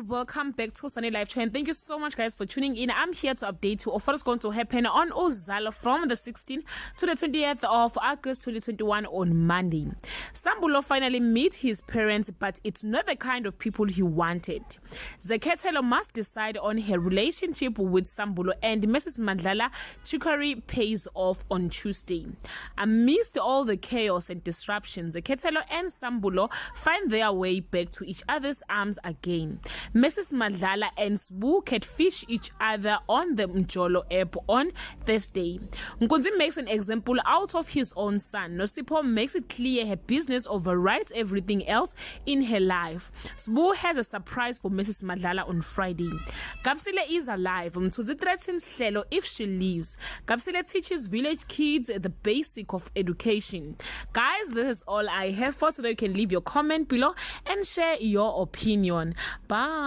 and welcome back to Sunday Live Show, and thank you so much guys for tuning in. I'm here to update you of what's going to happen on Uzalo from the 16th to the 20th of August 2021 on Monday. Sambulo finally met his parents, but it's not the kind of people he wanted. Zeketelo must decide on her relationship with Sambulo, and Mrs. Mandlala trickery pays off on Tuesday. Amidst all the chaos and disruptions, Zeketelo and Sambulo find their way back to each other's arms again. Mrs. Mandlala and Sbu catfish each other on the Uzalo app on Thursday. Nkunzi makes an example out of his own son. Nosipho makes it clear her business overrides everything else in her life. Sbu has a surprise for Mrs. Mandlala on Friday. Kapsile is alive. Mtuzi threatens Hlelo if she leaves. Kapsile teaches village kids the basic of education. Guys, this is all I have for today. You can leave your comment below and share your opinion. Bye.